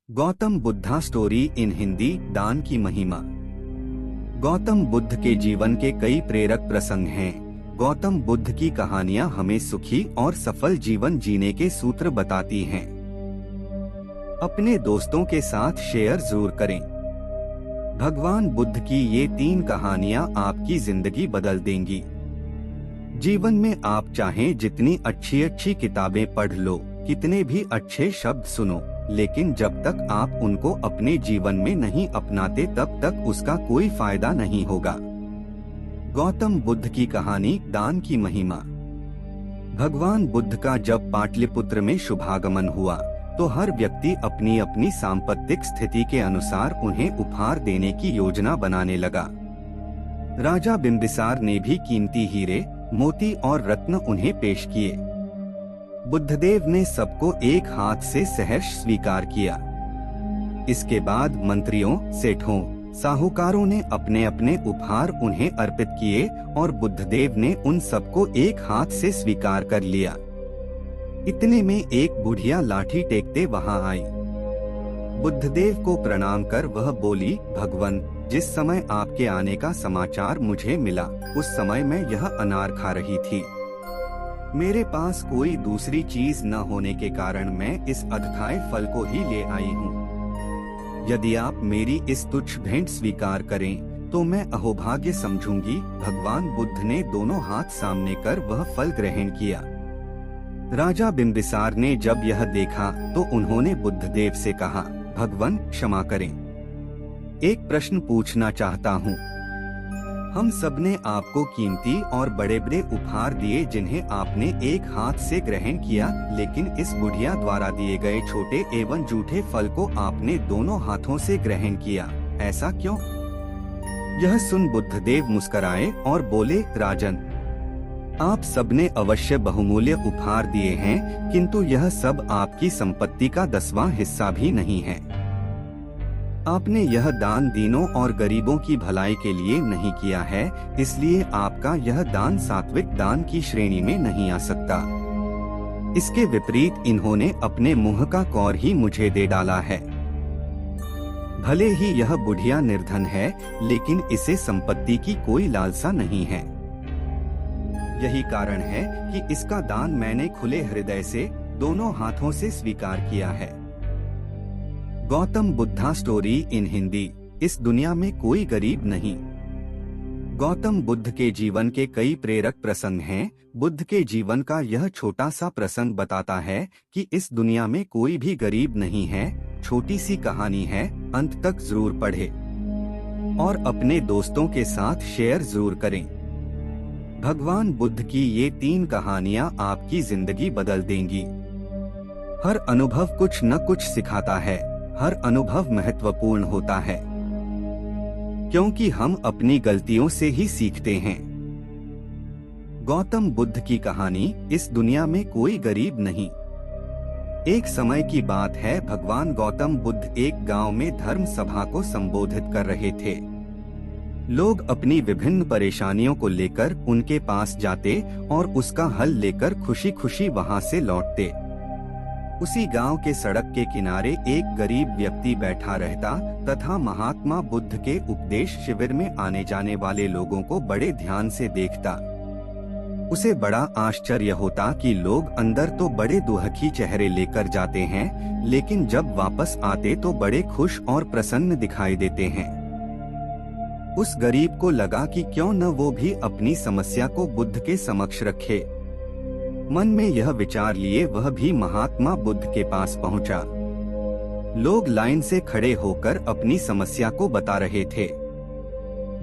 Gautam Buddha story in Hindi. दान की महिमा। गौतम बुद्ध के जीवन के कई प्रेरक प्रसंग हैं। गौतम बुद्ध की कहानियां हमें सुखी और सफल जीवन जीने के सूत्र बताती हैं। अपने दोस्तों के साथ शेयर जरूर करें। भगवान बुद्ध की ये 3 कहानियां आपकी जिंदगी बदल देंगी। जीवन में आप चाहें जितनी अच्छी किताबें पढ़ लो, कितने भी अच्छे शब्द सुनो, लेकिन जब तक आप उनको अपने जीवन में नहीं अपनाते तब तक उसका कोई फायदा नहीं होगा। गौतम बुद्ध की कहानी दान की महिमा। भगवान बुद्ध का जब पाटलिपुत्र में शुभागमन हुआ तो हर व्यक्ति अपनी अपनी सांपत्तिक स्थिति के अनुसार उन्हें उपहार देने की योजना बनाने लगा। राजा बिंबिसार ने भी कीमती हीरे, मोती और रत्न उन्हें पेश किए। बुद्धदेव ने सबको एक हाथ से सहर्ष स्वीकार किया। इसके बाद मंत्रियों, सेठों, साहूकारों ने अपने अपने उपहार उन्हें अर्पित किए और बुद्धदेव ने उन सबको एक हाथ से स्वीकार कर लिया। इतने में एक बुढ़िया लाठी टेकते वहां आई। बुद्धदेव को प्रणाम कर वह बोली, भगवन, जिस समय आपके आने का समाचार मुझे मिला उस समय मैं यह अनार खा रही थी। मेरे पास कोई दूसरी चीज न होने के कारण मैं इस अधखाए फल को ही ले आई हूँ। यदि आप मेरी इस तुच्छ भेंट स्वीकार करें तो मैं अहोभाग्य समझूंगी। भगवान बुद्ध ने दोनों हाथ सामने कर वह फल ग्रहण किया। राजा बिंबिसार ने जब यह देखा तो उन्होंने बुद्धदेव से कहा, भगवन क्षमा करें, एक प्रश्न पूछना चाहता हूँ। हम सबने आपको कीमती और बड़े बड़े उपहार दिए जिन्हें आपने एक हाथ से ग्रहण किया, लेकिन इस बुढ़िया द्वारा दिए गए छोटे एवं जूठे फल को आपने दोनों हाथों से ग्रहण किया, ऐसा क्यों? यह सुन बुद्धदेव मुस्कुराए और बोले, राजन, आप सबने अवश्य बहुमूल्य उपहार दिए हैं, किंतु यह सब आपकी संपत्ति का 10वां हिस्सा भी नहीं है। आपने यह दान दीनों और गरीबों की भलाई के लिए नहीं किया है, इसलिए आपका यह दान सात्विक दान की श्रेणी में नहीं आ सकता। इसके विपरीत इन्होंने अपने मुंह का कौर ही मुझे दे डाला है। भले ही यह बुढ़िया निर्धन है, लेकिन इसे संपत्ति की कोई लालसा नहीं है। यही कारण है कि इसका दान मैंने खुले हृदय से दोनों हाथों से स्वीकार किया है। Gautam Buddha story in Hindi. इस दुनिया में कोई गरीब नहीं। गौतम बुद्ध के जीवन के कई प्रेरक प्रसंग हैं। बुद्ध के जीवन का यह छोटा सा प्रसंग बताता है कि इस दुनिया में कोई भी गरीब नहीं है। छोटी सी कहानी है, अंत तक जरूर पढ़े और अपने दोस्तों के साथ शेयर जरूर करें। भगवान बुद्ध की ये 3 कहानियां आपकी जिंदगी बदल देंगी। हर अनुभव कुछ न कुछ सिखाता है। हर अनुभव महत्वपूर्ण होता है, क्योंकि हम अपनी गलतियों से ही सीखते हैं। गौतम बुद्ध की कहानी। इस दुनिया में कोई गरीब नहीं। एक समय की बात है, भगवान गौतम बुद्ध एक गांव में धर्म सभा को संबोधित कर रहे थे। लोग अपनी विभिन्न परेशानियों को लेकर उनके पास जाते और उसका हल लेकर खुशी खुशी वहां से लौटते। उसी गांव के सड़क के किनारे एक गरीब व्यक्ति बैठा रहता तथा महात्मा बुद्ध के उपदेश शिविर में आने जाने वाले लोगों को बड़े ध्यान से देखता। उसे बड़ा आश्चर्य होता कि लोग अंदर तो बड़े दुखी चेहरे लेकर जाते हैं, लेकिन जब वापस आते तो बड़े खुश और प्रसन्न दिखाई देते हैं। उस गरीब को लगा कि क्यों न वो भी अपनी समस्या को बुद्ध के समक्ष रखे। मन में यह विचार लिए वह भी महात्मा बुद्ध के पास पहुंचा। लोग लाइन से खड़े होकर अपनी समस्या को बता रहे थे।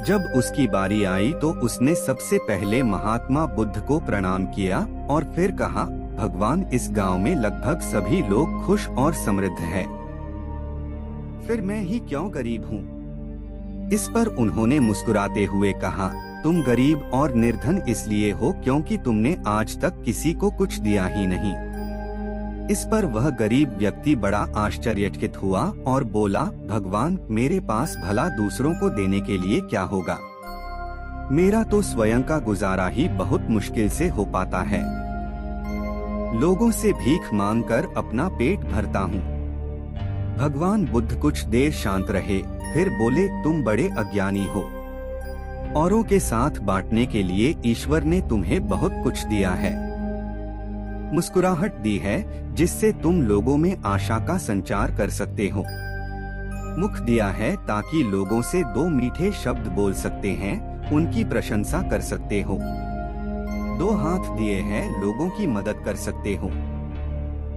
जब उसकी बारी आई तो उसने सबसे पहले महात्मा बुद्ध को प्रणाम किया और फिर कहा, भगवान, इस गांव में लगभग सभी लोग खुश और समृद्ध हैं। फिर मैं ही क्यों गरीब हूँ? इस पर उन्होंने मुस्कुराते हुए कहा, तुम गरीब और निर्धन इसलिए हो क्योंकि तुमने आज तक किसी को कुछ दिया ही नहीं। इस पर वह गरीब व्यक्ति बड़ा आश्चर्यचकित हुआ और बोला, भगवान, मेरे पास भला दूसरों को देने के लिए क्या होगा? मेरा तो स्वयं का गुजारा ही बहुत मुश्किल से हो पाता है। लोगों से भीख मांगकर अपना पेट भरता हूँ। भगवान बुद्ध कुछ देर शांत रहे, फिर बोले, तुम बड़े अज्ञानी हो। औरों के साथ बांटने के लिए ईश्वर ने तुम्हें बहुत कुछ दिया है। मुस्कुराहट दी है जिससे तुम लोगों में आशा का संचार कर सकते हो। मुख दिया है ताकि लोगों से दो मीठे शब्द बोल सकते हैं, उनकी प्रशंसा कर सकते हो। दो हाथ दिए हैं, लोगों की मदद कर सकते हो।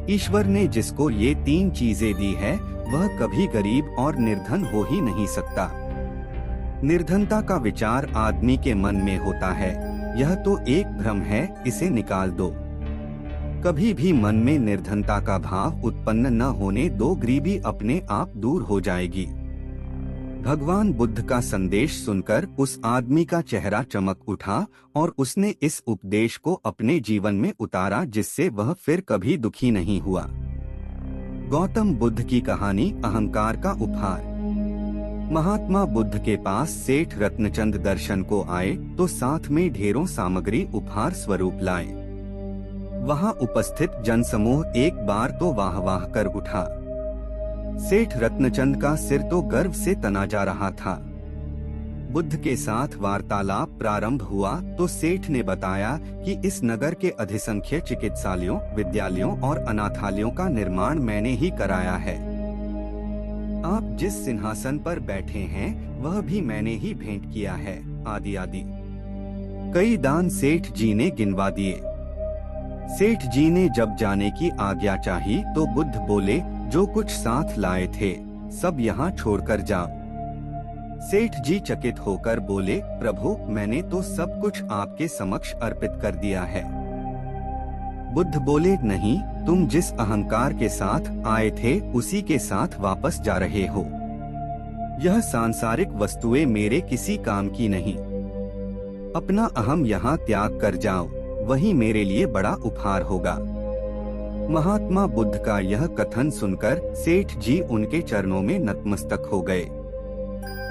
ईश्वर ने जिसको ये तीन चीजें दी है, वह कभी गरीब और निर्धन हो ही नहीं सकता। निर्धनता का विचार आदमी के मन में होता है, यह तो एक भ्रम है, इसे निकाल दो। कभी भी मन में निर्धनता का भाव उत्पन्न न होने दो, गरीबी अपने आप दूर हो जाएगी। भगवान बुद्ध का संदेश सुनकर उस आदमी का चेहरा चमक उठा और उसने इस उपदेश को अपने जीवन में उतारा, जिससे वह फिर कभी दुखी नहीं हुआ। गौतम बुद्ध की कहानी, अहंकार का उपहार। महात्मा बुद्ध के पास सेठ रत्नचंद दर्शन को आए तो साथ में ढेरों सामग्री उपहार स्वरूप लाए। वहां उपस्थित जनसमूह एक बार तो वाह वाह कर उठा। सेठ रत्नचंद का सिर तो गर्व से तना जा रहा था। बुद्ध के साथ वार्तालाप प्रारंभ हुआ तो सेठ ने बताया कि इस नगर के अधिसंख्य चिकित्सालयों, विद्यालयों और अनाथालयों का निर्माण मैंने ही कराया है। आप जिस सिंहासन पर बैठे हैं वह भी मैंने ही भेंट किया है, आदि आदि। कई दान सेठ जी ने गिनवा दिए। सेठ जी ने जब जाने की आज्ञा चाही तो बुद्ध बोले, जो कुछ साथ लाए थे सब यहाँ छोड़कर जाओ। सेठ जी चकित होकर बोले, प्रभु मैंने तो सब कुछ आपके समक्ष अर्पित कर दिया है। बुद्ध बोले, नहीं, तुम जिस अहंकार के साथ आए थे उसी के साथ वापस जा रहे हो। यह सांसारिक वस्तुएं मेरे किसी काम की नहीं। अपना अहम यहाँ त्याग कर जाओ, वही मेरे लिए बड़ा उपहार होगा। महात्मा बुद्ध का यह कथन सुनकर सेठ जी उनके चरणों में नतमस्तक हो गए।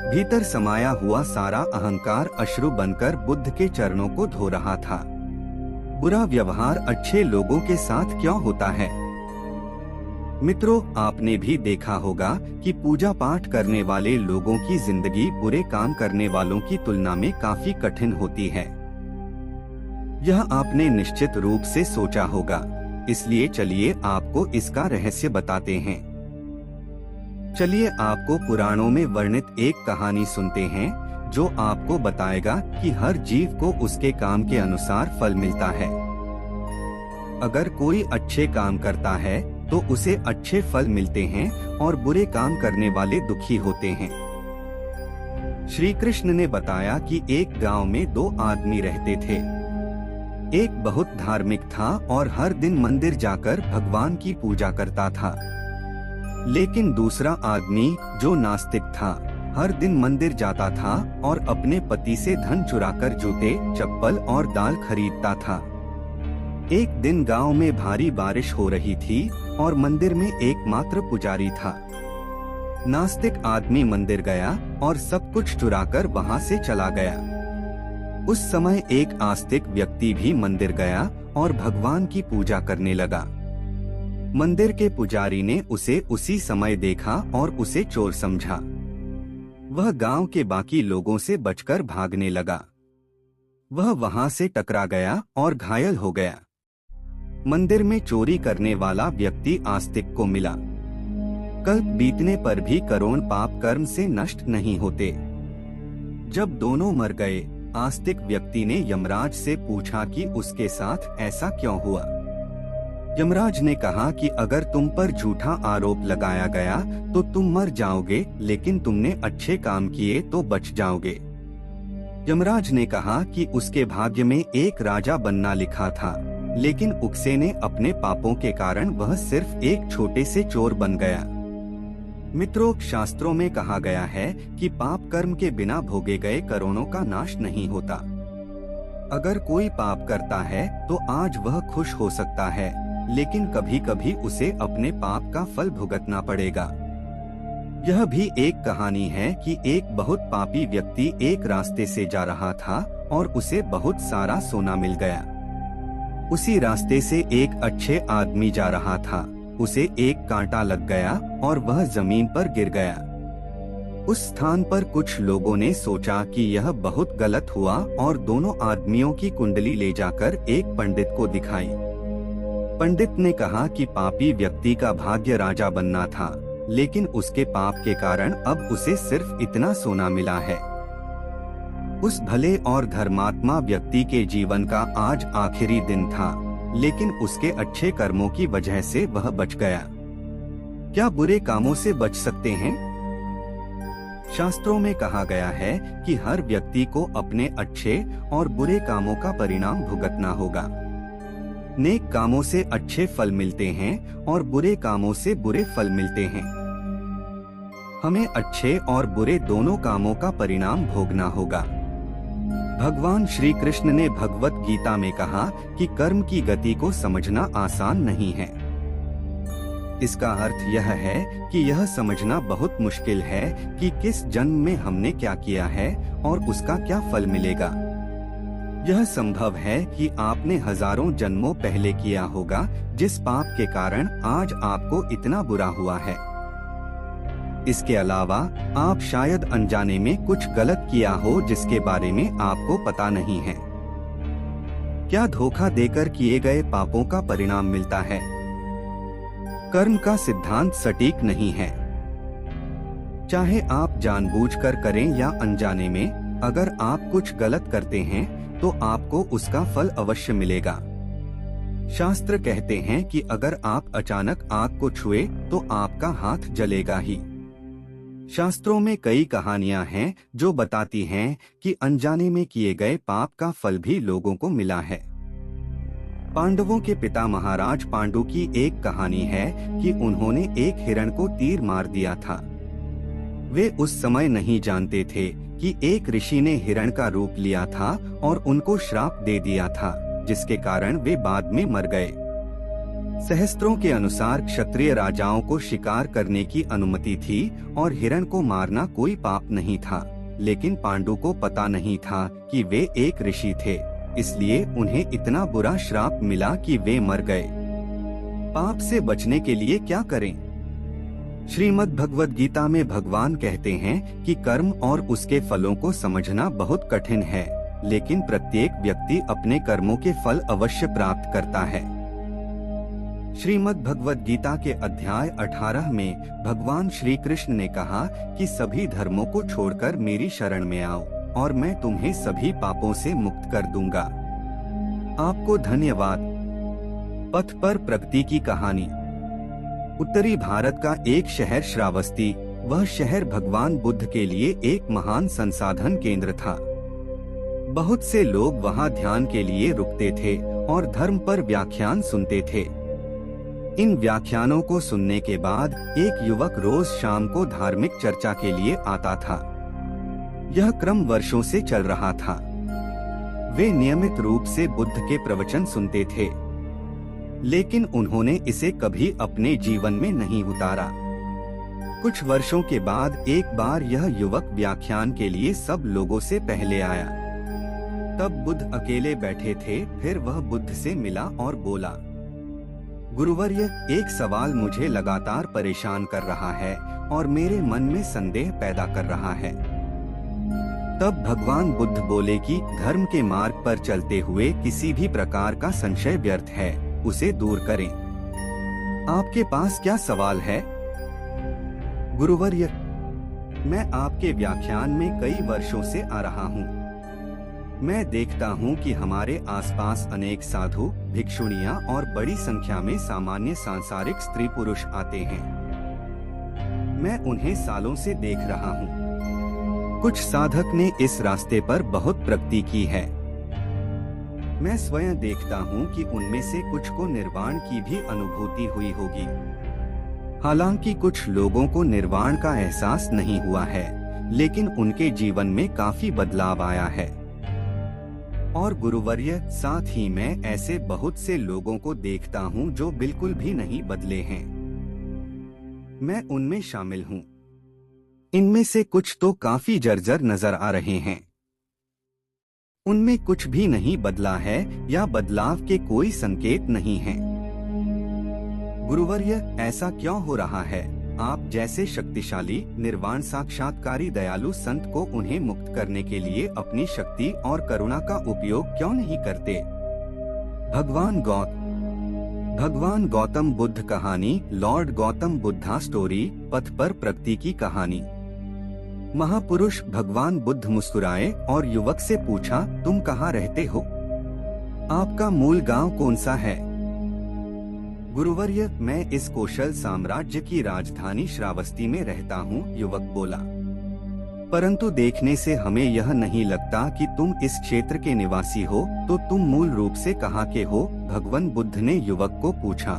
भीतर समाया हुआ सारा अहंकार अश्रु बनकर बुद्ध के चरणों को धो रहा था। बुरा व्यवहार अच्छे लोगों के साथ क्यों होता है? मित्रों, आपने भी देखा होगा कि पूजा पाठ करने वाले लोगों की जिंदगी बुरे काम करने वालों की तुलना में काफी कठिन होती है। यह आपने निश्चित रूप से सोचा होगा, इसलिए चलिए आपको इसका रहस्य बताते हैं। चलिए आपको पुराणों में वर्णित एक कहानी सुनते हैं जो आपको बताएगा कि हर जीव को उसके काम के अनुसार फल मिलता है। अगर कोई अच्छे काम करता है तो उसे अच्छे फल मिलते हैं और बुरे काम करने वाले दुखी होते हैं। श्री कृष्ण ने बताया कि एक गांव में दो आदमी रहते थे। एक बहुत धार्मिक था और हर दिन मंदिर जाकर भगवान की पूजा करता था। लेकिन दूसरा आदमी जो नास्तिक था, हर दिन मंदिर जाता था और अपने पति से धन चुराकर जूते, चप्पल और दाल खरीदता था। एक दिन गांव में भारी बारिश हो रही थी और मंदिर में एकमात्र पुजारी था। नास्तिक आदमी मंदिर गया और सब कुछ चुराकर वहां से चला गया। उस समय एक आस्तिक व्यक्ति भी मंदिर गया और भगवान की पूजा करने लगा। मंदिर के पुजारी ने उसे उसी समय देखा और उसे चोर समझा। वह गांव के बाकी लोगों से बचकर भागने लगा। वह वहां से टकरा गया और घायल हो गया। मंदिर में चोरी करने वाला व्यक्ति आस्तिक को मिला। कल्प बीतने पर भी करोड़ पाप कर्म से नष्ट नहीं होते। जब दोनों मर गए, आस्तिक व्यक्ति ने यमराज से पूछा कि उसके साथ ऐसा क्यों हुआ। यमराज ने कहा कि अगर तुम पर झूठा आरोप लगाया गया तो तुम मर जाओगे, लेकिन तुमने अच्छे काम किए तो बच जाओगे। यमराज ने कहा कि उसके भाग्य में एक राजा बनना लिखा था, लेकिन उकसे ने अपने पापों के कारण वह सिर्फ एक छोटे से चोर बन गया। मित्रों, शास्त्रों में कहा गया है कि पाप कर्म के बिना भोगे गए करोड़ों का नाश नहीं होता। अगर कोई पाप करता है तो आज वह खुश हो सकता है, लेकिन कभी कभी उसे अपने पाप का फल भुगतना पड़ेगा। यह भी एक कहानी है कि एक बहुत पापी व्यक्ति एक रास्ते से जा रहा था और उसे बहुत सारा सोना मिल गया। उसी रास्ते से एक अच्छे आदमी जा रहा था। उसे एक कांटा लग गया और वह जमीन पर गिर गया। उस स्थान पर कुछ लोगों ने सोचा कि यह बहुत गलत हुआ और दोनों आदमियों की कुंडली ले जाकर एक पंडित को दिखाई। पंडित ने कहा कि पापी व्यक्ति का भाग्य राजा बनना था, लेकिन उसके पाप के कारण अब उसे सिर्फ इतना सोना मिला है। उस भले और धर्मात्मा व्यक्ति के जीवन का आज आखिरी दिन था, लेकिन उसके अच्छे कर्मों की वजह से वह बच गया। क्या बुरे कामों से बच सकते हैं? शास्त्रों में कहा गया है कि हर व्यक्ति को अपने अच्छे और बुरे कामों का परिणाम भुगतना होगा। नेक कामों से अच्छे फल मिलते हैं और बुरे कामों से बुरे फल मिलते हैं। हमें अच्छे और बुरे दोनों कामों का परिणाम भोगना होगा। भगवान श्री कृष्ण ने भगवत गीता में कहा कि कर्म की गति को समझना आसान नहीं है। इसका अर्थ यह है कि यह समझना बहुत मुश्किल है कि किस जन्म में हमने क्या किया है और उसका क्या फल मिलेगा। यह संभव है कि आपने हजारों जन्मों पहले किया होगा, जिस पाप के कारण आज आपको इतना बुरा हुआ है। इसके अलावा आप शायद अनजाने में कुछ गलत किया हो जिसके बारे में आपको पता नहीं है। क्या धोखा देकर किए गए पापों का परिणाम मिलता है? कर्म का सिद्धांत सटीक नहीं है। चाहे आप जानबूझकर करें या अनजाने में, अगर आप कुछ गलत करते हैं तो आपको उसका फल अवश्य मिलेगा। शास्त्र कहते हैं कि अगर आप अचानक आग को छुए तो आपका हाथ जलेगा ही। शास्त्रों में कई कहानियां हैं जो बताती हैं कि अनजाने में किए गए पाप का फल भी लोगों को मिला है। पांडवों के पिता महाराज पांडु की एक कहानी है कि उन्होंने एक हिरण को तीर मार दिया था। वे उस समय नहीं जानते थे कि एक ऋषि ने हिरण का रूप लिया था और उनको श्राप दे दिया था, जिसके कारण वे बाद में मर गए। सहस्त्रों के अनुसार क्षत्रिय राजाओं को शिकार करने की अनुमति थी और हिरण को मारना कोई पाप नहीं था, लेकिन पांडु को पता नहीं था कि वे एक ऋषि थे, इसलिए उन्हें इतना बुरा श्राप मिला कि वे मर गए। पाप से बचने के लिए क्या करें? श्रीमद् भगवद गीता में भगवान कहते हैं कि कर्म और उसके फलों को समझना बहुत कठिन है, लेकिन प्रत्येक व्यक्ति अपने कर्मों के फल अवश्य प्राप्त करता है। श्रीमद् भगवद गीता के अध्याय 18 में भगवान श्री कृष्ण ने कहा कि सभी धर्मों को छोड़कर मेरी शरण में आओ और मैं तुम्हें सभी पापों से मुक्त कर दूंगा। आपको धन्यवाद। पथ पर प्रगति की कहानी। उत्तरी भारत का एक शहर श्रावस्ती, वह शहर भगवान बुद्ध के लिए एक महान संसाधन केंद्र था। बहुत से लोग वहां ध्यान के लिए रुकते थे और धर्म पर व्याख्यान सुनते थे। इन व्याख्यानों को सुनने के बाद एक युवक रोज शाम को धार्मिक चर्चा के लिए आता था। यह क्रम वर्षों से चल रहा था। वे नियमित रूप से बुद्ध के प्रवचन सुनते थे, लेकिन उन्होंने इसे कभी अपने जीवन में नहीं उतारा। कुछ वर्षों के बाद एक बार यह युवक व्याख्यान के लिए सब लोगों से पहले आया। तब बुद्ध अकेले बैठे थे। फिर वह बुद्ध से मिला और बोला, गुरुवर्य, एक सवाल मुझे लगातार परेशान कर रहा है और मेरे मन में संदेह पैदा कर रहा है। तब भगवान बुद्ध बोले कि धर्म के मार्ग पर चलते हुए किसी भी प्रकार का संशय व्यर्थ है, उसे दूर करें। आपके पास क्या सवाल है? गुरुवर्य, मैं आपके व्याख्यान में कई वर्षों से आ रहा हूँ। मैं देखता हूँ कि हमारे आसपास अनेक साधु, भिक्षुणियाँ और बड़ी संख्या में सामान्य सांसारिक स्त्री पुरुष आते हैं। मैं उन्हें सालों से देख रहा हूँ। कुछ साधक ने इस रास्ते पर बहुत प्रगति की है। मैं स्वयं देखता हूँ कि उनमें से कुछ को निर्वाण की भी अनुभूति हुई होगी। हालांकि कुछ लोगों को निर्वाण का एहसास नहीं हुआ है, लेकिन उनके जीवन में काफी बदलाव आया है। और गुरुवर्य, साथ ही मैं ऐसे बहुत से लोगों को देखता हूँ जो बिल्कुल भी नहीं बदले हैं। मैं उनमें शामिल हूँ। इनमें से कुछ तो काफी जर्जर नजर आ रहे हैं। उनमें कुछ भी नहीं बदला है या बदलाव के कोई संकेत नहीं हैं। गुरुवर्य, ऐसा क्यों हो रहा है? आप जैसे शक्तिशाली निर्वाण साक्षात्कारी दयालु संत को उन्हें मुक्त करने के लिए अपनी शक्ति और करुणा का उपयोग क्यों नहीं करते? भगवान गौतम बुद्ध कहानी, लॉर्ड गौतम बुद्धा स्टोरी, पथ पर प्रगति की कहानी। महापुरुष भगवान बुद्ध मुस्कुराए और युवक से पूछा, तुम कहाँ रहते हो? आपका मूल गांव कौन सा है? गुरुवर्य, मैं इस कौशल साम्राज्य की राजधानी श्रावस्ती में रहता हूँ, युवक बोला। परंतु देखने से हमें यह नहीं लगता कि तुम इस क्षेत्र के निवासी हो, तो तुम मूल रूप से कहाँ के हो? भगवान बुद्ध ने युवक को पूछा।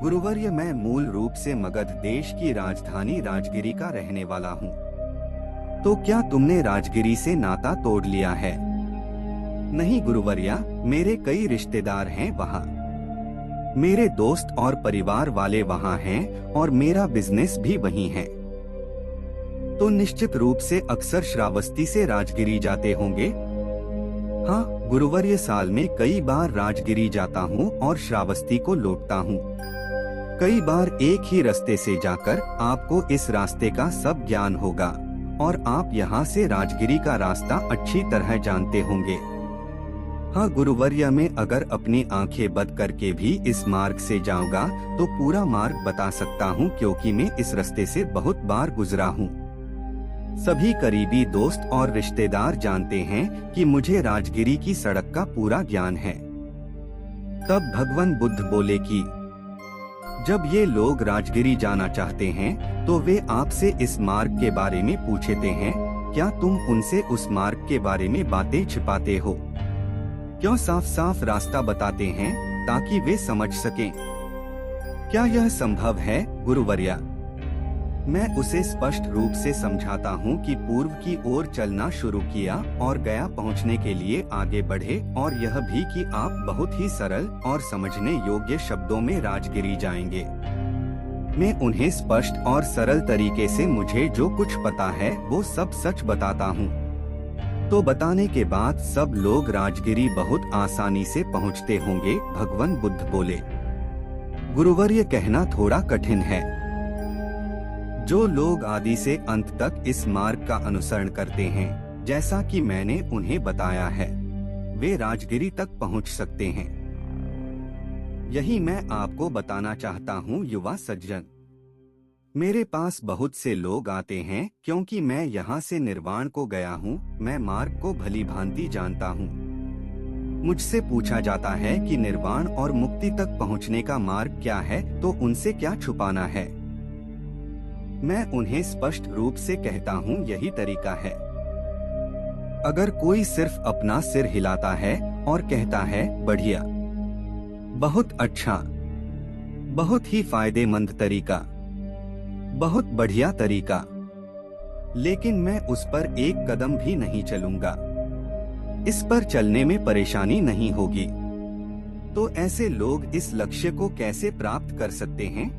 गुरुवर्य, मैं मूल रूप से मगध देश की राजधानी राजगिरी का रहने वाला हूँ। तो क्या तुमने राजगिरी से नाता तोड़ लिया है? नहीं गुरुवर्या, मेरे कई रिश्तेदार हैं वहाँ। मेरे दोस्त और परिवार वाले वहाँ हैं और मेरा बिजनेस भी वहीं है। तो निश्चित रूप से अक्सर श्रावस्ती से राजगिरी जाते होंगे? हाँ गुरुवर्य, साल में कई बार राजगिरी जाता हूँ और श्रावस्ती को लौटता हूँ। कई बार एक ही रास्ते से जाकर आपको इस रास्ते का सब ज्ञान होगा और आप यहाँ से राजगिरी का रास्ता अच्छी तरह जानते होंगे। हाँ गुरुवर्य, मैं अगर अपनी आंखें बंद करके भी इस मार्ग से जाऊंगा तो पूरा मार्ग बता सकता हूँ, क्योंकि मैं इस रास्ते से बहुत बार गुजरा हूँ। सभी करीबी दोस्त और रिश्तेदार जानते हैं कि मुझे राजगिरी की सड़क का पूरा ज्ञान है। तब भगवान बुद्ध बोले कि जब ये लोग राजगिरी जाना चाहते हैं तो वे आपसे इस मार्ग के बारे में पूछते हैं। क्या तुम उनसे उस मार्ग के बारे में बातें छिपाते हो? क्यों साफ साफ रास्ता बताते हैं ताकि वे समझ सकें? क्या यह संभव है गुरुवर्या? मैं उसे स्पष्ट रूप से समझाता हूँ कि पूर्व की ओर चलना शुरू किया और गया पहुँचने के लिए आगे बढ़े, और यह भी कि आप बहुत ही सरल और समझने योग्य शब्दों में राजगिरी जाएंगे। मैं उन्हें स्पष्ट और सरल तरीके से मुझे जो कुछ पता है वो सब सच बताता हूँ। तो बताने के बाद सब लोग राजगिरी बहुत आसानी से पहुँचते होंगे, भगवान बुद्ध बोले। गुरुवर्य, कहना थोड़ा कठिन है। जो लोग आदि से अंत तक इस मार्ग का अनुसरण करते हैं, जैसा कि मैंने उन्हें बताया है, वे राजगिरी तक पहुंच सकते हैं। यही मैं आपको बताना चाहता हूं युवा सज्जन। मेरे पास बहुत से लोग आते हैं क्योंकि मैं यहाँ से निर्वाण को गया हूँ। मैं मार्ग को भली भांति जानता हूँ। मुझसे पूछा जाता है कि निर्वाण और मुक्ति तक पहुँचने का मार्ग क्या है, तो उनसे क्या छुपाना है? मैं उन्हें स्पष्ट रूप से कहता हूँ, यही तरीका है। अगर कोई सिर्फ अपना सिर हिलाता है और कहता है बढ़िया, बहुत अच्छा, बहुत ही फायदेमंद तरीका, बहुत बढ़िया तरीका, लेकिन मैं उस पर एक कदम भी नहीं चलूंगा, इस पर चलने में परेशानी नहीं होगी, तो ऐसे लोग इस लक्ष्य को कैसे प्राप्त कर सकते हैं?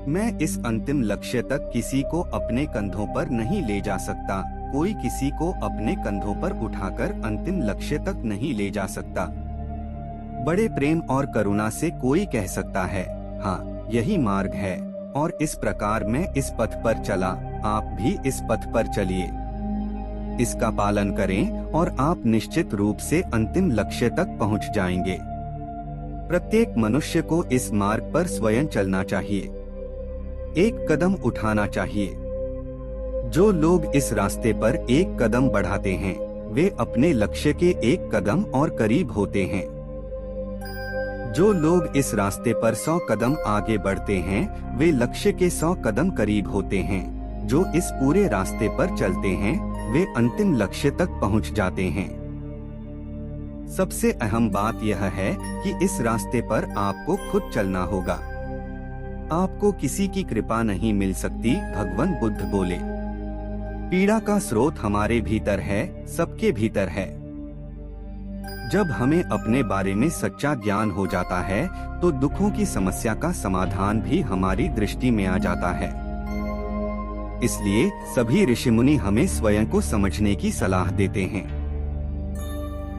मैं इस अंतिम लक्ष्य तक किसी को अपने कंधों पर नहीं ले जा सकता। कोई किसी को अपने कंधों पर उठाकर अंतिम लक्ष्य तक नहीं ले जा सकता। बड़े प्रेम और करुणा से कोई कह सकता है, हाँ यही मार्ग है, और इस प्रकार मैं इस पथ पर चला, आप भी इस पथ पर चलिए। इसका पालन करें और आप निश्चित रूप से अंतिम लक्ष्य तक पहुंच जाएंगे। प्रत्येक मनुष्य को इस मार्ग पर स्वयं चलना चाहिए, एक कदम उठाना चाहिए। जो लोग इस रास्ते पर एक कदम बढ़ाते हैं, वे अपने लक्ष्य के एक कदम और करीब होते हैं। जो लोग इस रास्ते पर 100 कदम आगे बढ़ते हैं, वे लक्ष्य के 100 कदम करीब होते हैं। जो इस पूरे रास्ते पर चलते हैं, वे अंतिम लक्ष्य तक पहुंच जाते हैं। सबसे अहम बात यह है कि इस रास्ते पर आपको खुद चलना होगा। आपको किसी की कृपा नहीं मिल सकती, भगवान बुद्ध बोले। पीड़ा का स्रोत हमारे भीतर है, सबके भीतर है। जब हमें अपने बारे में सच्चा ज्ञान हो जाता है, तो दुखों की समस्या का समाधान भी हमारी दृष्टि में आ जाता है। इसलिए सभी ऋषि मुनि हमें स्वयं को समझने की सलाह देते हैं।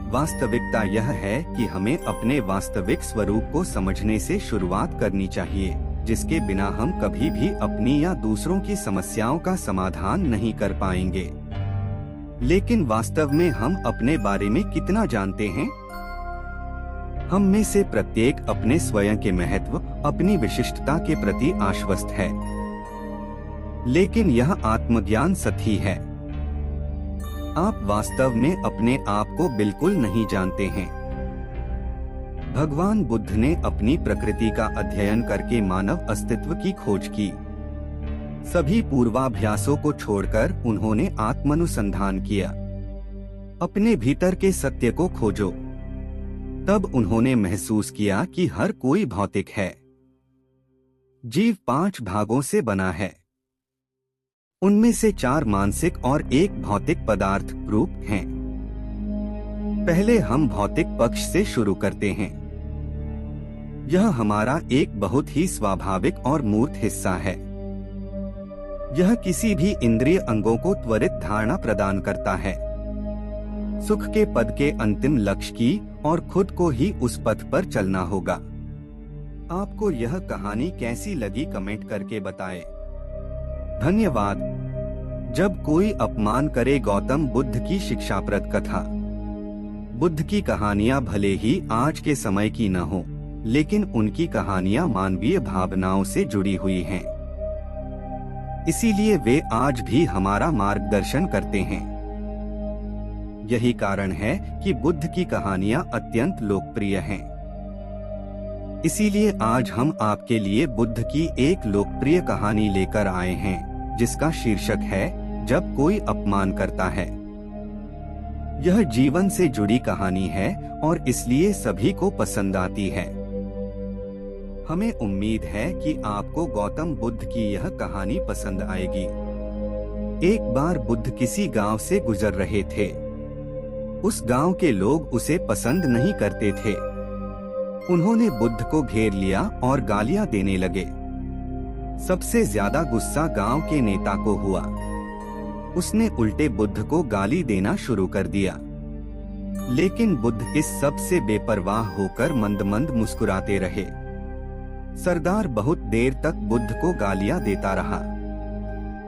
वास्तविकता यह है कि हमें अपने वास्तविक स्वरूप को समझने से शुरुआत करनी चाहिए, जिसके बिना हम कभी भी अपनी या दूसरों की समस्याओं का समाधान नहीं कर पाएंगे। लेकिन वास्तव में हम अपने बारे में कितना जानते हैं? हम में से प्रत्येक अपने स्वयं के महत्व, अपनी विशिष्टता के प्रति आश्वस्त है, लेकिन यह आत्मज्ञान सही है। आप वास्तव में अपने आप को बिल्कुल नहीं जानते हैं। भगवान बुद्ध ने अपनी प्रकृति का अध्ययन करके मानव अस्तित्व की खोज की। सभी पूर्वाभ्यासों को छोड़कर उन्होंने आत्मानुसंधान किया। अपने भीतर के सत्य को खोजो। तब उन्होंने महसूस किया कि हर कोई भौतिक है। जीव 5 भागों से बना है। उनमें से 4 मानसिक और 1 भौतिक पदार्थ रूप हैं। पहले हम भौतिक पक्ष से शुरू करते हैं। यह हमारा एक बहुत ही स्वाभाविक और मूर्त हिस्सा है। यह किसी भी इंद्रिय अंगों को त्वरित धारणा प्रदान करता है, सुख के पद के अंतिम लक्ष्य की, और खुद को ही उस पथ पर चलना होगा। आपको यह कहानी कैसी लगी कमेंट करके बताएं। धन्यवाद। जब कोई अपमान करे, गौतम बुद्ध की शिक्षाप्रद कथा। बुद्ध की कहानियां भले ही आज के समय की न हो, लेकिन उनकी कहानियां मानवीय भावनाओं से जुड़ी हुई हैं। इसीलिए वे आज भी हमारा मार्गदर्शन करते हैं। यही कारण है कि बुद्ध की कहानियां अत्यंत लोकप्रिय हैं। इसीलिए आज हम आपके लिए बुद्ध की एक लोकप्रिय कहानी लेकर आए हैं, जिसका शीर्षक है जब कोई अपमान करता है। यह जीवन से जुड़ी कहानी है और इसलिए सभी को पसंद आती है। हमें उम्मीद है कि आपको गौतम बुद्ध की यह कहानी पसंद आएगी। एक बार बुद्ध किसी गांव से गुजर रहे थे। उस गांव के लोग उसे पसंद नहीं करते थे। उन्होंने बुद्ध को घेर लिया और गालियां देने लगे। सबसे ज्यादा गुस्सा गांव के नेता को हुआ। उसने उल्टे बुद्ध को गाली देना शुरू कर दिया। लेकिन बुद्ध इस सब से बेपरवाह होकर मंद मंद मुस्कुराते रहे। सरदार बहुत देर तक बुद्ध को गालियां देता रहा,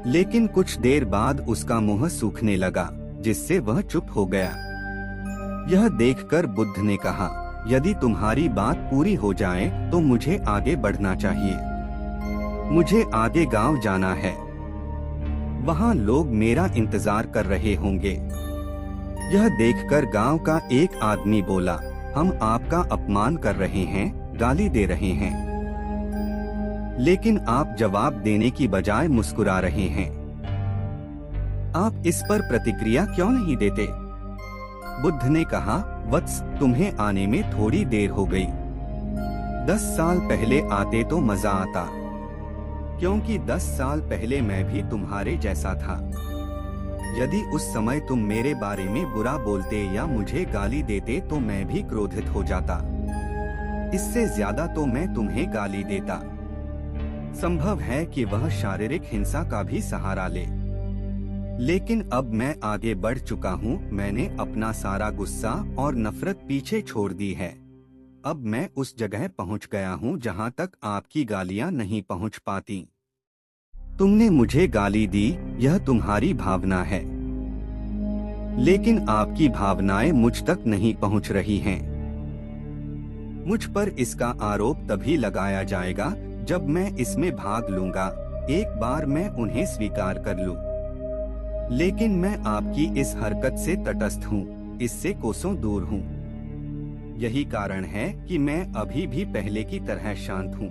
लेकिन कुछ देर बाद उसका मुंह सूखने लगा, जिससे वह चुप हो गया। यह देखकर बुद्ध ने कहा, यदि तुम्हारी बात पूरी हो जाए तो मुझे आगे बढ़ना चाहिए। मुझे आगे गांव जाना है। वहां लोग मेरा इंतजार कर रहे होंगे। यह देखकर गांव का एक आदमी बोला, हम आपका अपमान कर रहे हैं, गाली दे रहे हैं, लेकिन आप जवाब देने की बजाय मुस्कुरा रहे हैं। आप इस पर प्रतिक्रिया क्यों नहीं देते? बुद्ध ने कहा, वत्स, तुम्हें आने में थोड़ी देर हो गई। 10 साल पहले आते तो मजा आता, क्योंकि 10 साल पहले मैं भी तुम्हारे जैसा था। यदि उस समय तुम मेरे बारे में बुरा बोलते या मुझे गाली देते तो मैं भी क्रोधित हो जाता। इससे ज्यादा तो मैं तुम्हें गाली देता। संभव है कि वह शारीरिक हिंसा का भी सहारा ले, लेकिन अब मैं आगे बढ़ चुका हूँ। मैंने अपना सारा गुस्सा और नफरत पीछे छोड़ दी है। अब मैं उस जगह पहुँच गया हूँ जहाँ तक आपकी गालियाँ नहीं पहुँच पाती। तुमने मुझे गाली दी, यह तुम्हारी भावना है, लेकिन आपकी भावनाएं मुझ तक नहीं पहुँच रही हैं। मुझ पर इसका आरोप तभी लगाया जाएगा जब मैं इसमें भाग लूंगा। एक बार मैं उन्हें स्वीकार कर लूं। लेकिन मैं आपकी इस हरकत से तटस्थ हूँ, इससे कोसों दूर हूँ। यही कारण है कि मैं अभी भी पहले की तरह शांत हूँ।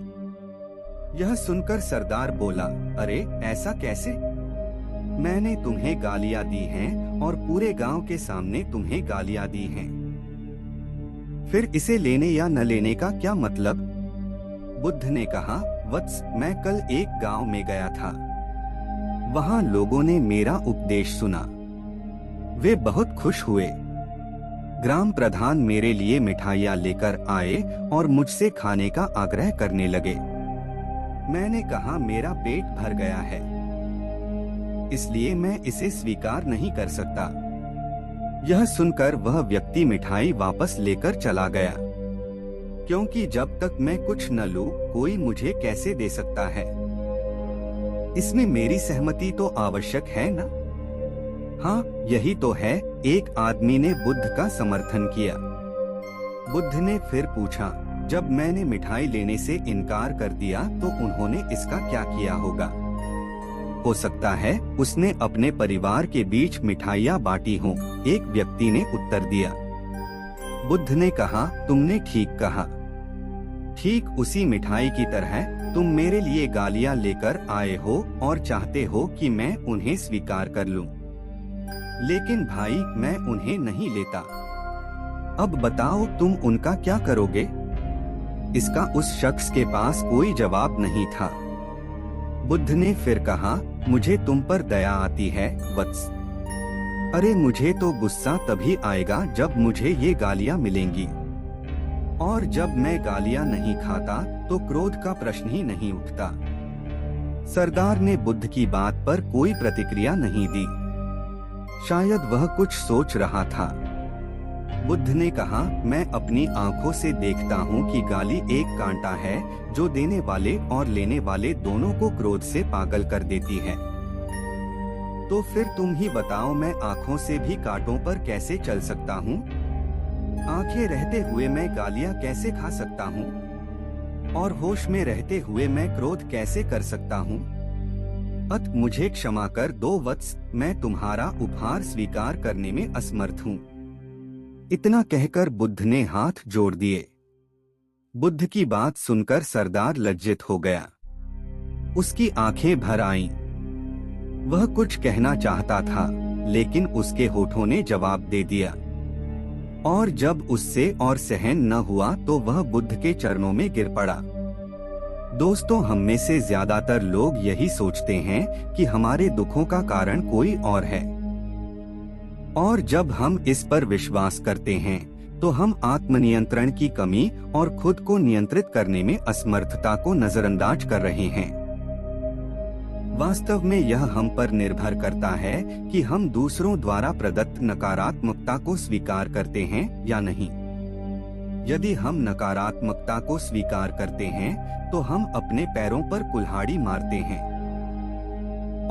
यह सुनकर सरदार बोला, अरे ऐसा कैसे? मैंने तुम्हें गालियाँ दी हैं और पूरे गांव के सामने तुम्हें गालियाँ दी हैं। फिर इसे लेने या न लेने का क्या मतलब? बुद्ध ने कहा, वत्स, मैं कल एक गांव में गया था। वहां लोगों ने मेरा उपदेश सुना। वे बहुत खुश हुए। ग्राम प्रधान मेरे लिए मिठाइयाँ लेकर आए और मुझसे खाने का आग्रह करने लगे। मैंने कहा, मेरा पेट भर गया है, इसलिए मैं इसे स्वीकार नहीं कर सकता। यह सुनकर वह व्यक्ति मिठाई वापस लेकर चला गया, क्योंकि जब तक मैं कुछ न लूं, कोई मुझे कैसे दे सकता है। इसमें मेरी सहमति तो आवश्यक है ना? हाँ, यही तो है। एक आदमी ने बुद्ध का समर्थन किया। बुद्ध ने फिर पूछा, जब मैंने मिठाई लेने से इनकार कर दिया तो उन्होंने इसका क्या किया होगा? हो सकता है उसने अपने परिवार के बीच मिठाइयाँ बांटी हों, एक व्यक्ति ने उत्तर दिया। बुद्ध ने कहा, तुमने ठीक कहा। ठीक उसी मिठाई की तरह तुम मेरे लिए गालियाँ लेकर आए हो और चाहते हो कि मैं उन्हें स्वीकार कर लूं। लेकिन भाई, मैं उन्हें नहीं लेता। अब बताओ तुम उनका क्या करोगे? इसका उस शख्स के पास कोई जवाब नहीं था। बुद्ध ने फिर कहा, मुझे तुम पर दया आती है वत्स। अरे मुझे तो गुस्सा तभी आएगा जब मुझे ये गालियां मिलेंगी, और जब मैं गालियां नहीं खाता तो क्रोध का प्रश्न ही नहीं उठता। सरदार ने बुद्ध की बात पर कोई प्रतिक्रिया नहीं दी। शायद वह कुछ सोच रहा था। बुद्ध ने कहा, मैं अपनी आंखों से देखता हूँ कि गाली एक कांटा है जो देने वाले और लेने वाले दोनों को क्रोध से पागल कर देती है। तो फिर तुम ही बताओ, मैं आंखों से भी कांटों पर कैसे चल सकता हूँ? आंखें रहते हुए मैं गालियाँ कैसे खा सकता हूँ? और होश में रहते हुए मैं क्रोध कैसे कर सकता हूँ? अत मुझे क्षमा कर दो वत्स, मैं तुम्हारा उपहार स्वीकार करने में असमर्थ हूँ। इतना कहकर बुद्ध ने हाथ जोड़ दिए। बुद्ध की बात सुनकर सरदार लज्जित हो गया। उसकी आंखें भर आईं। वह कुछ कहना चाहता था, लेकिन उसके होठों ने जवाब दे दिया। और जब उससे और सहन न हुआ तो वह बुद्ध के चरणों में गिर पड़ा। दोस्तों, हम में से ज्यादातर लोग यही सोचते हैं कि हमारे दुखों का कारण कोई और है, और जब हम इस पर विश्वास करते हैं तो हम आत्मनियंत्रण की कमी और खुद को नियंत्रित करने में असमर्थता को नजरअंदाज कर रहे हैं। वास्तव में यह हम पर निर्भर करता है कि हम दूसरों द्वारा प्रदत्त नकारात्मकता को स्वीकार करते हैं या नहीं। यदि हम नकारात्मकता को स्वीकार करते हैं तो हम अपने पैरों पर कुल्हाड़ी मारते हैं,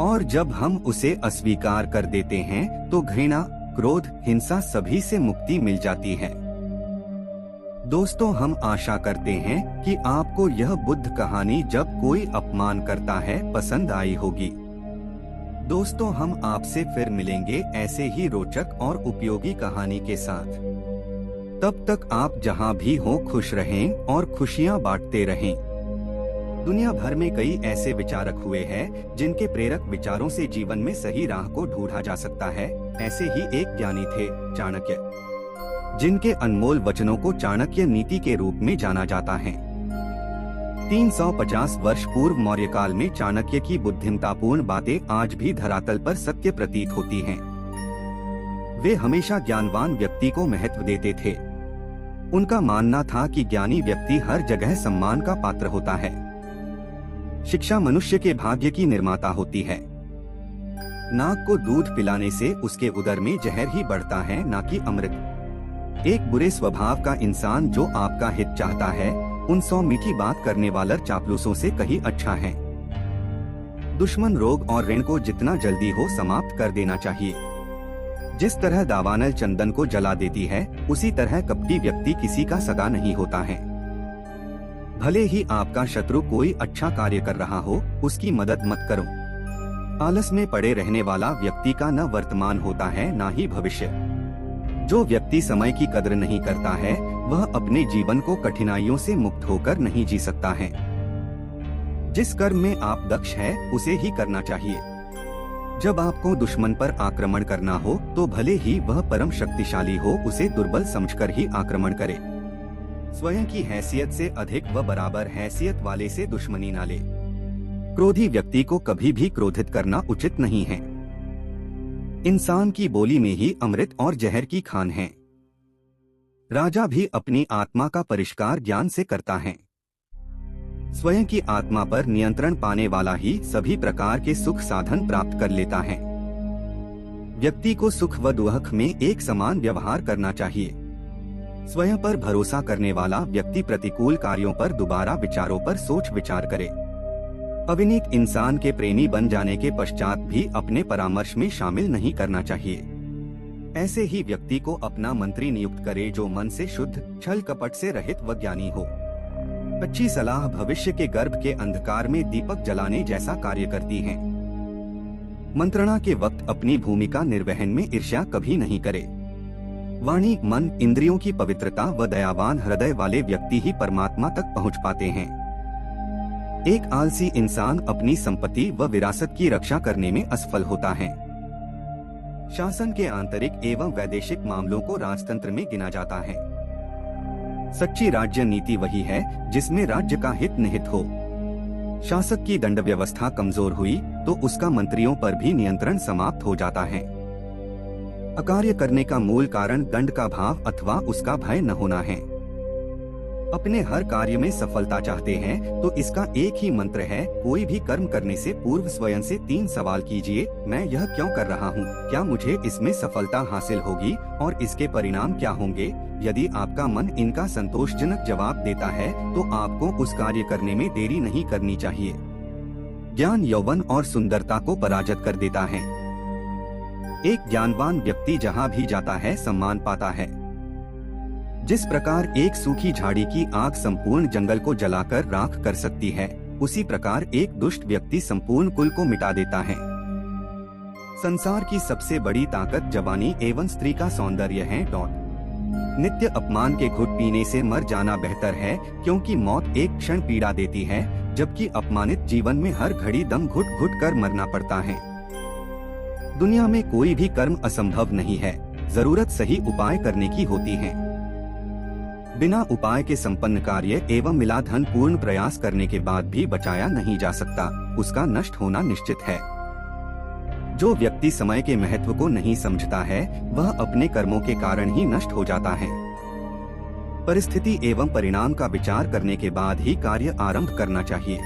और जब हम उसे अस्वीकार कर देते हैं तो घृणा, क्रोध, हिंसा सभी से मुक्ति मिल जाती है। दोस्तों, हम आशा करते हैं कि आपको यह बुद्ध कहानी जब कोई अपमान करता है पसंद आई होगी। दोस्तों, हम आपसे फिर मिलेंगे ऐसे ही रोचक और उपयोगी कहानी के साथ। तब तक आप जहां भी हो खुश रहें और खुशियां बांटते रहें। दुनिया भर में कई ऐसे विचारक हुए हैं जिनके प्रेरक विचारों से जीवन में सही राह को ढूंढा जा सकता है। ऐसे ही एक ज्ञानी थे, चाणक्य, जिनके अनमोल वचनों को चाणक्य नीति के रूप में जाना जाता है। 350 वर्ष पूर्व मौर्य काल में चाणक्य की बुद्धिमतापूर्ण बातें आज भी धरातल पर सत्य प्रतीत होती हैं। वे हमेशा ज्ञानवान व्यक्ति को महत्व देते थे। उनका मानना था कि ज्ञानी व्यक्ति हर जगह सम्मान का पात्र होता है। शिक्षा मनुष्य के भाग्य की निर्माता होती है। नाक को दूध पिलाने से उसके उदर में जहर ही बढ़ता है, ना कि अमृत। एक बुरे स्वभाव का इंसान जो आपका हित चाहता है, उन 100 मीठी बात करने वाले चापलूसों से कहीं अच्छा है। दुश्मन रोग और ऋण को जितना जल्दी हो समाप्त कर देना चाहिए। जिस तरह दावानल चंदन को जला देती है, उसी तरह कपटी व्यक्ति किसी का सगा नहीं होता है। भले ही आपका शत्रु कोई अच्छा कार्य कर रहा हो, उसकी मदद मत करो। आलस में पड़े रहने वाला व्यक्ति का न वर्तमान होता है, ना ही भविष्य। जो व्यक्ति समय की कदर नहीं करता है, वह अपने जीवन को कठिनाइयों से मुक्त होकर नहीं जी सकता है। जिस कर्म में आप दक्ष हैं, उसे ही करना चाहिए। जब आपको दुश्मन पर आक्रमण करना हो, तो भले ही वह परम शक्तिशाली हो, उसे दुर्बल समझकर ही आक्रमण करे। स्वयं की हैसियत से अधिक व बराबर हैसियत वाले से दुश्मनी ना ले। क्रोधी व्यक्ति को कभी भी क्रोधित करना उचित नहीं है। इंसान की बोली में ही अमृत और जहर की खान है। राजा भी अपनी आत्मा का परिष्कार ज्ञान से करता है। स्वयं की आत्मा पर नियंत्रण पाने वाला ही सभी प्रकार के सुख साधन प्राप्त कर लेता है। व्यक्ति को सुख व दुख में एक समान व्यवहार करना चाहिए। स्वयं पर भरोसा करने वाला व्यक्ति प्रतिकूल कार्यों पर दोबारा विचारों पर सोच विचार करे। अविनीत इंसान के प्रेमी बन जाने के पश्चात भी अपने परामर्श में शामिल नहीं करना चाहिए। ऐसे ही व्यक्ति को अपना मंत्री नियुक्त करे जो मन से शुद्ध, छल कपट से रहित व ज्ञानी हो। अच्छी सलाह भविष्य के गर्भ के अंधकार में दीपक जलाने जैसा कार्य करती है। मंत्रणा के वक्त अपनी भूमिका निर्वहन में ईर्ष्या कभी नहीं करे। वाणी, मन, इंद्रियों की पवित्रता व दयावान हृदय वाले व्यक्ति ही परमात्मा तक पहुंच पाते हैं। एक आलसी इंसान अपनी संपत्ति व विरासत की रक्षा करने में असफल होता है। शासन के आंतरिक एवं वैदेशिक मामलों को राजतंत्र में गिना जाता है। सच्ची राज्य नीति वही है जिसमें राज्य का हित निहित हो। शासक की दंड व्यवस्था कमजोर हुई तो उसका मंत्रियों पर भी नियंत्रण समाप्त हो जाता है। अकार्य करने का मूल कारण दंड का भाव अथवा उसका भय न होना है। अपने हर कार्य में सफलता चाहते हैं तो इसका एक ही मंत्र है, कोई भी कर्म करने से पूर्व स्वयं से 3 सवाल कीजिए। मैं यह क्यों कर रहा हूँ? क्या मुझे इसमें सफलता हासिल होगी और इसके परिणाम क्या होंगे? यदि आपका मन इनका संतोषजनक जवाब देता है तो आपको उस कार्य करने में देरी नहीं करनी चाहिए। ज्ञान यौवन और सुंदरता को पराजित कर देता है। एक ज्ञानवान व्यक्ति जहाँ भी जाता है सम्मान पाता है। जिस प्रकार एक सूखी झाड़ी की आग संपूर्ण जंगल को जलाकर राख कर सकती है, उसी प्रकार एक दुष्ट व्यक्ति संपूर्ण कुल को मिटा देता है। संसार की सबसे बड़ी ताकत जवानी एवं स्त्री का सौंदर्य है। नित्य अपमान के घुट पीने से मर जाना बेहतर है, क्योंकि मौत एक क्षण पीड़ा देती है, जबकि अपमानित जीवन में हर घड़ी दम घुट घुट कर मरना पड़ता है। दुनिया में कोई भी कर्म असंभव नहीं है, जरूरत सही उपाय करने की होती है। बिना उपाय के संपन्न कार्य एवं मिला धन पूर्ण प्रयास करने के बाद भी बचाया नहीं जा सकता, उसका नष्ट होना निश्चित है। जो व्यक्ति समय के महत्व को नहीं समझता है वह अपने कर्मों के कारण ही नष्ट हो जाता है। परिस्थिति एवं परिणाम का विचार करने के बाद ही कार्य आरंभ करना चाहिए।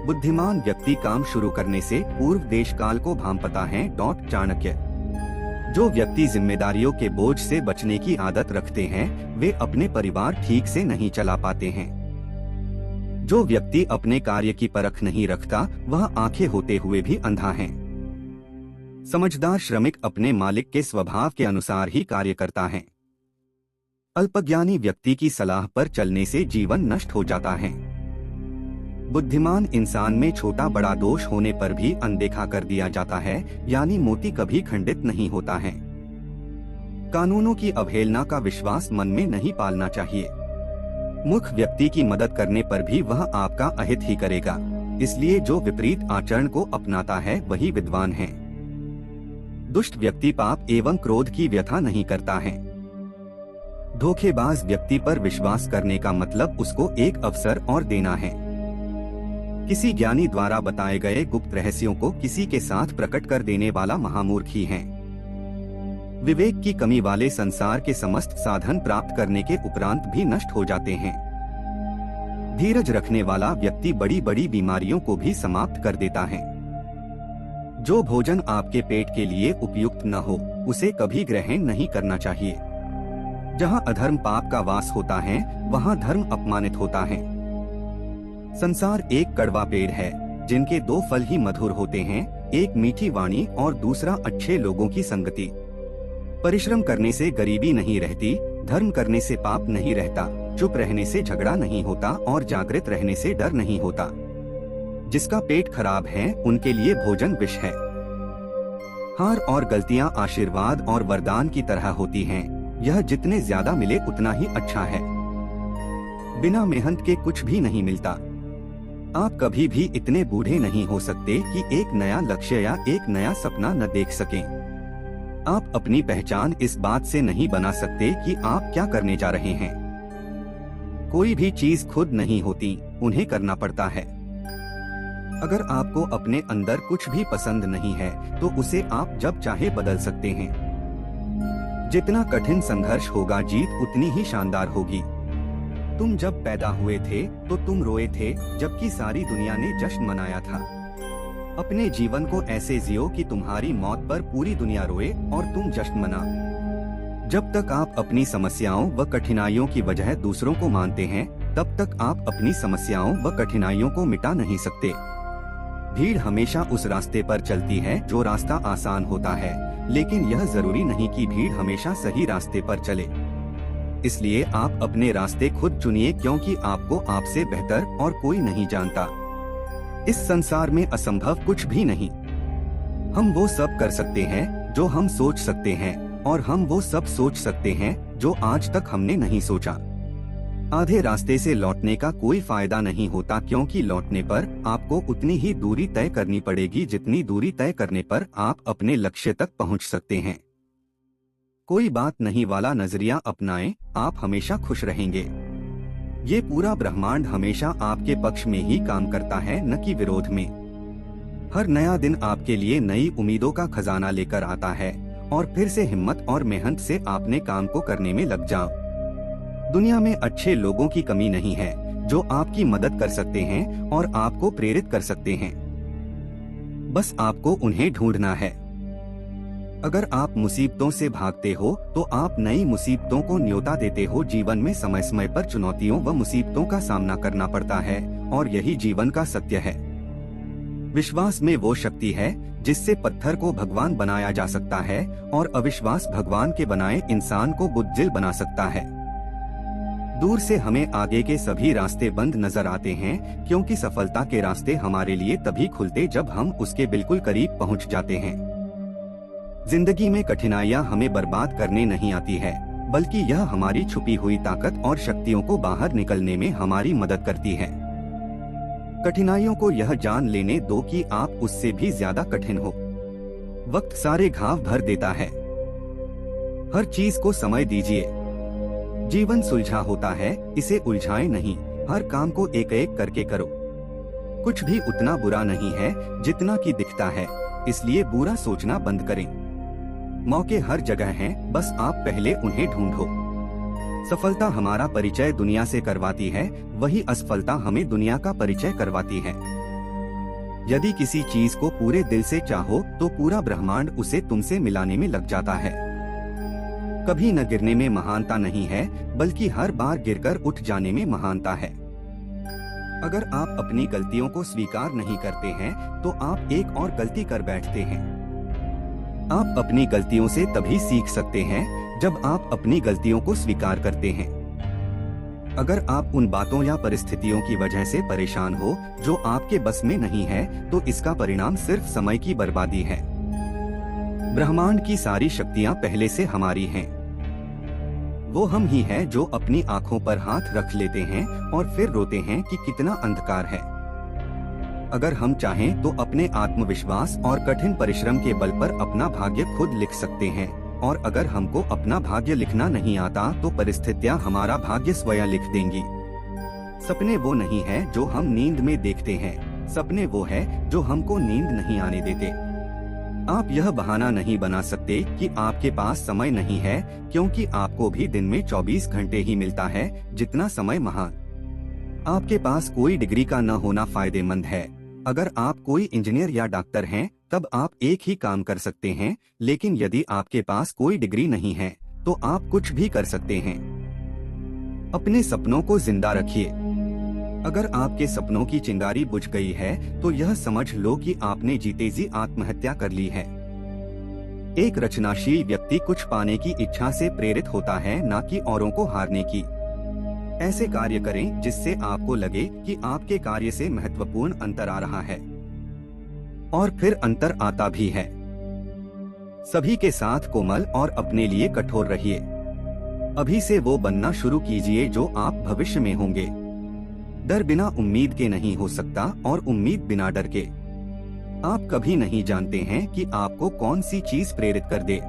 बुद्धिमान व्यक्ति काम शुरू करने से पूर्व देश काल को भांपता है। चाणक्य। जो व्यक्ति जिम्मेदारियों के बोझ से बचने की आदत रखते हैं वे अपने परिवार ठीक से नहीं चला पाते हैं। जो व्यक्ति अपने कार्य की परख नहीं रखता वह आंखें होते हुए भी अंधा है। समझदार श्रमिक अपने मालिक के स्वभाव के अनुसार ही कार्य करता है। अल्पज्ञानी व्यक्ति की सलाह पर चलने से जीवन नष्ट हो जाता है। बुद्धिमान इंसान में छोटा बड़ा दोष होने पर भी अनदेखा कर दिया जाता है, यानी मोती कभी खंडित नहीं होता है। कानूनों की अवहेलना का विश्वास मन में नहीं पालना चाहिए। मूर्ख व्यक्ति की मदद करने पर भी वह आपका अहित ही करेगा, इसलिए जो विपरीत आचरण को अपनाता है वही विद्वान है। दुष्ट व्यक्ति पाप एवं क्रोध की व्यथा नहीं करता है। धोखेबाज व्यक्ति पर विश्वास करने का मतलब उसको एक अवसर और देना है। किसी ज्ञानी द्वारा बताए गए गुप्त रहस्यों को किसी के साथ प्रकट कर देने वाला महामूर्ख ही है। विवेक की कमी वाले संसार के समस्त साधन प्राप्त करने के उपरांत भी नष्ट हो जाते हैं। धीरज रखने वाला व्यक्ति बड़ी बड़ी बीमारियों को भी समाप्त कर देता है। जो भोजन आपके पेट के लिए उपयुक्त न हो उसे कभी ग्रहण नहीं करना चाहिए। जहाँ अधर्म पाप का वास होता है वहाँ धर्म अपमानित होता है। संसार एक कड़वा पेड़ है जिनके 2 फल ही मधुर होते हैं, एक मीठी वाणी और दूसरा अच्छे लोगों की संगति। परिश्रम करने से गरीबी नहीं रहती, धर्म करने से पाप नहीं रहता, चुप रहने से झगड़ा नहीं होता और जागृत रहने से डर नहीं होता। जिसका पेट खराब है उनके लिए भोजन विष है। हार और गलतियां आशीर्वाद और वरदान की तरह होती हैं, यह जितने ज्यादा मिले उतना ही अच्छा है। बिना मेहनत के कुछ भी नहीं मिलता। आप कभी भी इतने बूढ़े नहीं हो सकते कि एक नया लक्ष्य या एक नया सपना न देख सकें। आप अपनी पहचान इस बात से नहीं बना सकते कि आप क्या करने जा रहे हैं। कोई भी चीज खुद नहीं होती, उन्हें करना पड़ता है। अगर आपको अपने अंदर कुछ भी पसंद नहीं है तो उसे आप जब चाहे बदल सकते हैं। जितना कठिन संघर्ष होगा जीत उतनी ही शानदार होगी। तुम जब पैदा हुए थे तो तुम रोए थे, जबकि सारी दुनिया ने जश्न मनाया था। अपने जीवन को ऐसे जियो कि तुम्हारी मौत पर पूरी दुनिया रोए और तुम जश्न मना। जब तक आप अपनी समस्याओं व कठिनाइयों की वजह दूसरों को मानते हैं, तब तक आप अपनी समस्याओं व कठिनाइयों को मिटा नहीं सकते। भीड़ हमेशा उस रास्ते पर चलती है जो रास्ता आसान होता है, लेकिन यह जरूरी नहीं कि भीड़ हमेशा सही रास्ते पर चले। इसलिए आप अपने रास्ते खुद चुनिए, क्योंकि आपको आपसे बेहतर और कोई नहीं जानता। इस संसार में असंभव कुछ भी नहीं। हम वो सब कर सकते हैं जो हम सोच सकते हैं, और हम वो सब सोच सकते हैं जो आज तक हमने नहीं सोचा। आधे रास्ते से लौटने का कोई फायदा नहीं होता, क्योंकि लौटने पर आपको उतनी ही दूरी तय करनी पड़ेगी जितनी दूरी तय करने पर आप अपने लक्ष्य तक पहुंच सकते हैं। कोई बात नहीं वाला नजरिया अपनाएं, आप हमेशा खुश रहेंगे। ये पूरा ब्रह्मांड हमेशा आपके पक्ष में ही काम करता है, न कि विरोध में। हर नया दिन आपके लिए नई उम्मीदों का खजाना लेकर आता है, और फिर से हिम्मत और मेहनत से आपने काम को करने में लग जाओ। दुनिया में अच्छे लोगों की कमी नहीं है जो आपकी मदद कर सकते हैं और आपको प्रेरित कर सकते हैं। बस आपको उन्हें ढूंढना है। अगर आप मुसीबतों से भागते हो तो आप नई मुसीबतों को न्योता देते हो। जीवन में समय समय पर चुनौतियों व मुसीबतों का सामना करना पड़ता है, और यही जीवन का सत्य है। विश्वास में वो शक्ति है जिससे पत्थर को भगवान बनाया जा सकता है, और अविश्वास भगवान के बनाए इंसान को बुद्धिल बना सकता है। दूर से हमें आगे के सभी रास्ते बंद नजर आते हैं, क्योंकि सफलता के रास्ते हमारे लिए तभी खुलते जब हम उसके बिल्कुल करीब पहुंच जाते हैं। जिंदगी में कठिनाइयां हमें बर्बाद करने नहीं आती है, बल्कि यह हमारी छुपी हुई ताकत और शक्तियों को बाहर निकलने में हमारी मदद करती है। कठिनाइयों को यह जान लेने दो कि आप उससे भी ज्यादा कठिन हो। वक्त सारे घाव भर देता है। हर चीज को समय दीजिए। जीवन सुलझा होता है, इसे उलझाए नहीं। हर काम को एक एक करके करो। कुछ भी उतना बुरा नहीं है जितना कि दिखता है, इसलिए बुरा सोचना बंद करें। मौके हर जगह हैं, बस आप पहले उन्हें ढूंढो। सफलता हमारा परिचय दुनिया से करवाती है, वही असफलता हमें दुनिया का परिचय करवाती है। यदि किसी चीज को पूरे दिल से चाहो तो पूरा ब्रह्मांड उसे तुमसे मिलाने में लग जाता है। कभी न गिरने में महानता नहीं है, बल्कि हर बार गिरकर उठ जाने में महानता है। अगर आप अपनी गलतियों को स्वीकार नहीं करते हैं तो आप एक और गलती कर बैठते हैं। आप अपनी गलतियों से तभी सीख सकते हैं जब आप अपनी गलतियों को स्वीकार करते हैं। अगर आप उन बातों या परिस्थितियों की वजह से परेशान हो जो आपके बस में नहीं है, तो इसका परिणाम सिर्फ समय की बर्बादी है। ब्रह्मांड की सारी शक्तियां पहले से हमारी हैं। वो हम ही हैं जो अपनी आंखों पर हाथ रख लेते हैं और फिर रोते हैं कि कितना अंधकार है। अगर हम चाहें तो अपने आत्मविश्वास और कठिन परिश्रम के बल पर अपना भाग्य खुद लिख सकते हैं, और अगर हमको अपना भाग्य लिखना नहीं आता तो परिस्थितियां हमारा भाग्य स्वयं लिख देंगी। सपने वो नहीं है जो हम नींद में देखते हैं, सपने वो है जो हमको नींद नहीं आने देते। आप यह बहाना नहीं बना सकते कि आपके पास समय नहीं है, क्योंकि आपको भी दिन में 24 घंटे ही मिलता है जितना समय महान। आपके पास कोई डिग्री का न होना फायदेमंद है। अगर आप कोई इंजीनियर या डॉक्टर हैं तब आप एक ही काम कर सकते हैं, लेकिन यदि आपके पास कोई डिग्री नहीं है तो आप कुछ भी कर सकते हैं। अपने सपनों को जिंदा रखिए। अगर आपके सपनों की चिंगारी बुझ गई है तो यह समझ लो कि आपने जीते जी आत्महत्या कर ली है। एक रचनाशील व्यक्ति कुछ पाने की इच्छा से प्रेरित होता है, न कि औरों को हारने की। ऐसे कार्य करें जिससे आपको लगे कि आपके कार्य से महत्वपूर्ण अंतर आ रहा है, और फिर अंतर आता भी है। सभी के साथ कोमल और अपने लिए कठोर रहिए। अभी से वो बनना शुरू कीजिए जो आप भविष्य में होंगे। डर बिना उम्मीद के नहीं हो सकता, और उम्मीद बिना डर के। आप कभी नहीं जानते हैं कि आपको कौन सी चीज प्रेरित कर दे।